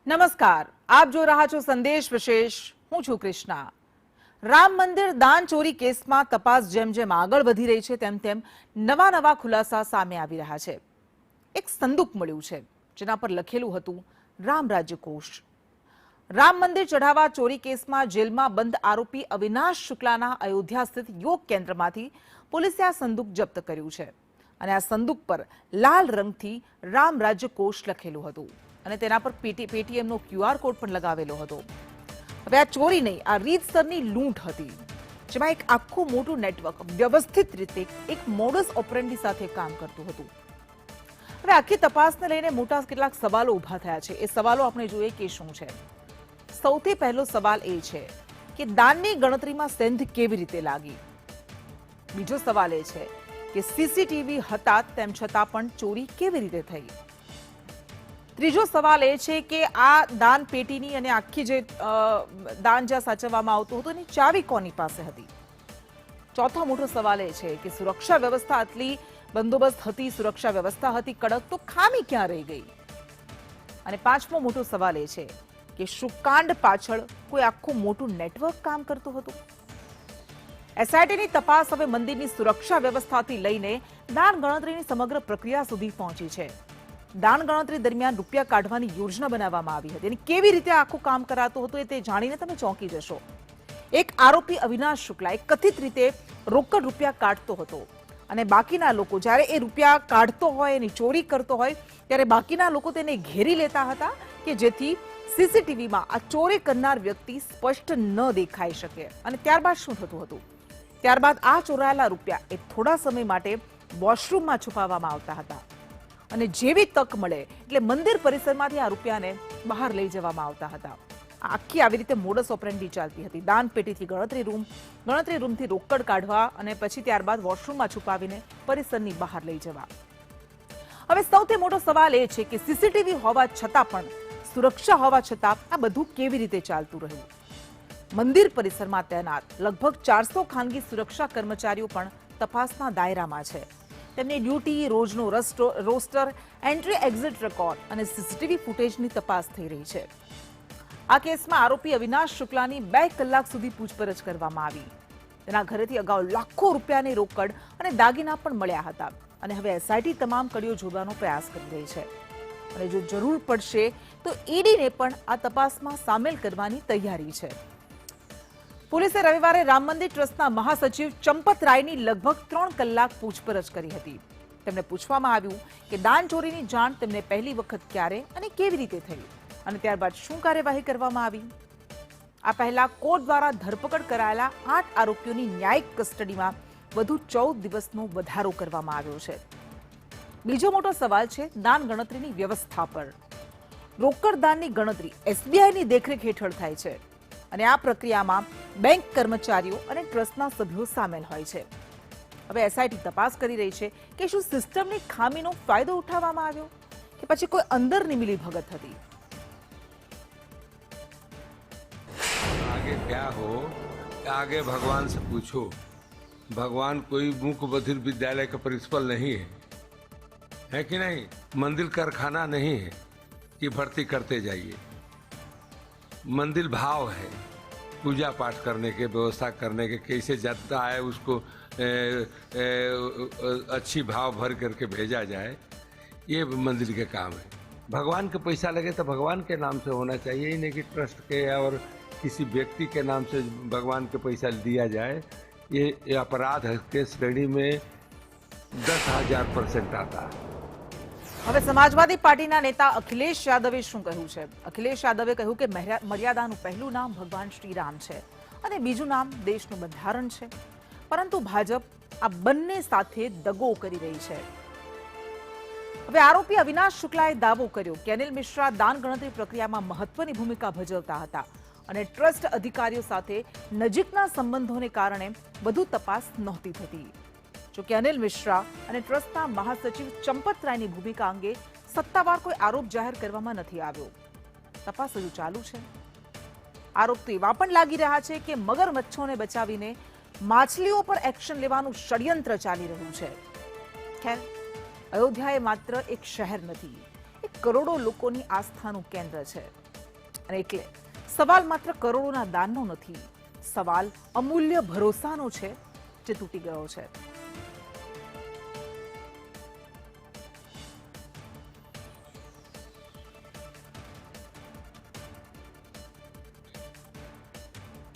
નમસ્કાર, આપ જો રહ્યા છો સંદેશ વિશેષ. હું છું કૃષ્ણા. રામ મંદિર દાન ચોરી કેસમાં તપાસ જેમ જેમ આગળ વધી રહી છે તેમ નવા ખુલાસા સામે આવી રહ્યા છે. એક સંદૂક મળ્યું છે જેના પર લખેલું હતું રામ રાજ્ય કોષ. રામ મંદિર ચઢાવા ચોરી કેસમાં જેલમાં બંધ આરોપી અવિનાશ શુક્લાના અયોધ્યા સ્થિત યોગ કેન્દ્રમાંથી પોલીસે આ સંદૂક જપ્ત કર્યું છે અને આ સંદૂક પર લાલ રંગથી રામ રાજ્ય કોષ લખેલું હતું અને તેના પર પેટીએમનો QR કોડ પણ લગાવેલો હતો. હવે આ ચોરી નહીં, આ રીતસરની લૂંટ હતી જેમાં એક આખું મોટું નેટવર્ક વ્યવસ્થિત રીતે એક મોડસ ઓપરેન્ડી સાથે કામ કરતું હતું. હવે આખી તપાસને લઈને મોટા કેટલાક સવાલો ઊભા થયા છે. એ સવાલો આપણે જોઈએ કે શું છે. સૌથી પહેલો સવાલ એ છે કે દાનની ગણતરીમાં સેંધ કેવી રીતે લાગી. બીજો સવાલ એ છે કે CCTV હતા તેમ છતાં પણ ચોરી કેવી રીતે થઈ. ત્રીજો સવાલ એ છે કે આ દાન પેટીની અને આખી જે દાન જ્યાં સાચવવામાં આવતું હતું એની ચાવી કોની પાસે હતી. ચોથો મોટો સવાલ એ છે કે સુરક્ષા વ્યવસ્થા આટલી બંદોબસ્ત હતી, સુરક્ષા વ્યવસ્થા હતી કડક, તો ખામી ક્યાં રહી ગઈ. અને પાંચમો મોટો સવાલ એ છે કે શું કાંડ પાછળ કોઈ આખું મોટું નેટવર્ક કામ કરતું હતું. SITની તપાસ હવે મંદિરની સુરક્ષા વ્યવસ્થાથી લઈને દાન ગણતરીની સમગ્ર પ્રક્રિયા સુધી પહોંચી છે. દાન ગણતરી દરમિયાન રૂપિયા કાઢવાની યોજના બનાવવામાં આવી હતી અને કેવી રીતે આખું કામ કરાતું હતું તે જાણીને તમે ચોંકી જશો. એક આરોપી અવિનાશ શુક્લા એક કથિત રીતે રોકડ રૂપિયા કાઢતો હતો અને બાકીના લોકો જ્યારે એ રૂપિયા કાઢતો હોય એની ચોરી કરતો હોય ત્યારે બાકીના લોકો તેને ઘેરી લેતા હતા કે જેથી CCTVમાં આ ચોરી કરનાર વ્યક્તિ સ્પષ્ટ ન દેખાઈ શકે. અને ત્યારબાદ શું થતું હતું, ત્યારબાદ આ ચોરાયેલા રૂપિયા એ થોડા સમય માટે વોશરૂમમાં છુપાવવામાં આવતા હતા અને જેવી તક મળે એટલે મંદિર પરિસરમાંથી આ રૂપિયાને બહાર લઈ જવામાં આવતા હતા. આખી આવી રીતે મોડસ ઓપરેન્ડી ચાલતી હતી. દાન પેટીથી ગણતરી રૂમથી રોકડ કાઢવા અને પછી ત્યારબાદ વોશરૂમમાં છુપાવીને પરિસરની બહાર લઈ જવા. હવે સૌથી મોટો સવાલ એ છે કે CCTV હોવા છતાં પણ, સુરક્ષા હોવા છતાં આ બધું કેવી રીતે ચાલતું રહ્યું. મંદિર પરિસરમાં તૈનાત લગભગ 400 ખાનગી સુરક્ષા કર્મચારીઓ પણ તપાસના દાયરામાં છે. તેમની ડ્યુટી, રોજનો રોસ્ટર, એન્ટ્રી એક્ઝિટ રેકોર્ડ અને CCTV ફૂટેજની તપાસ થઈ રહી છે. આ કેસમાં આરોપી અવિનાશ શુક્લાની 2 કલાક સુધી પૂછપરછ કરવામાં આવી. તેના ઘરેથી અગાઉ લાખો રૂપિયાની રોકડ અને દાગીના પણ મળ્યા હતા અને હવે SIT તમામ કડીઓ જોડવાનો પ્રયાસ કરી રહી છે અને જો જરૂર પડશે તો EDને પણ આ તપાસમાં સામેલ કરવાની તૈયારી છે. પોલીસે રવિવારે રામ મંદિર ટ્રસ્ટના મહાસચિવ ચંપત રાયની લગભગ 3 કલાક પૂછપરછ કરી હતી. તેમને પૂછવામાં આવ્યું કે દાન ચોરીની જાણ તેમને પહેલી વખત ક્યારે અને કેવી રીતે થઈ અને ત્યારબાદ શું કાર્યવાહી કરવામાં આવી. આ પહેલા કોર્ટ દ્વારા ધરપકડ કરાયેલા 8 આરોપીઓની ન્યાયિક કસ્ટડીમાં વધુ 14 દિવસનો વધારો કરવામાં આવ્યો છે. બીજો મોટો સવાલ છે દાન ગણતરીની વ્યવસ્થા પર. રોકડ દાનની ગણતરી SBIની દેખરેખ હેઠળ થાય છે અને આ પ્રક્રિયામાં બેંક કર્મચારીઓ અને ટ્રસ્ટના સભ્યો સામેલ હોય છે. હવે SIT તપાસ કરી રહી છે કે શું સિસ્ટમની ખામીનો ફાયદો ઉઠાવવામાં આવ્યો કે પછી કોઈ અંદરની મિલીભગત હતી. आगे क्या हो, आगे भगवान से पूछो. भगवान कोई मुख्य बधिर विद्यालय का प्रिंसिपल नहीं है कि नहीं. मंदिर कारखाना नहीं है कि भर्ती करते जाइए. मंदिर भाव है, पूजा पाठ करने के, व्यवस्था करने के, कैसे जाता है उसको अच्छी भाव भर करके भेजा जाए, ये मंदिर के काम है. भगवान के पैसा लगे तो भगवान के नाम से होना चाहिए, ही नहीं कि ट्रस्ट के और किसी व्यक्ति के नाम से भगवान के पैसा दिया जाए. ये अपराध के श्रेणी में 10,000% आता है. હવે સમાજવાદી પાર્ટીના નેતા અખિલેશ યાદવે શું કહ્યું છે. અખિલેશ યાદવે કહ્યું કે મર્યાદાનું પહેલું નામ ભગવાન શ્રી રામ છે અને બીજું નામ દેશનું બંધારણ છે, પરંતુ ભાજપ આ બંને સાથે દગો કરી રહી છે. હવે આરોપી અવિનાશ શુક્લાએ દાવો કર્યો કે અનિલ મિશ્રા દાન ગણતરી પ્રક્રિયામાં મહત્વની ભૂમિકા ભજવતા હતા અને ટ્રસ્ટ અધિકારીઓ સાથે નજીકના સંબંધોને કારણે વધુ તપાસ નહોતી થતી. જોકે અનિલ મિશ્રા અને ટ્રસ્ટના મહાસચિવ ચંપત રાયની ભૂમિકા અંગે સત્તાવાર કોઈ આરોપ જાહેર કરવામાં નથી આવ્યો. તપાસ હજુ ચાલુ છે. આરોપ તો એવા પણ લાગી રહ્યા છે કે મગરમચ્છોને બચાવીને માછલીઓ પર એક્શન લેવાનું ષડયંત્ર ચાલી રહ્યું છે. ખેર, અયોધ્યા એ માત્ર એક શહેર નથી, એક કરોડો લોકોની આસ્થાનું કેન્દ્ર છે. અને એટલે સવાલ માત્ર કરોડોના દાનનો નથી, સવાલ અમૂલ્ય ભરોસાનો છે જે તૂટી ગયો છે.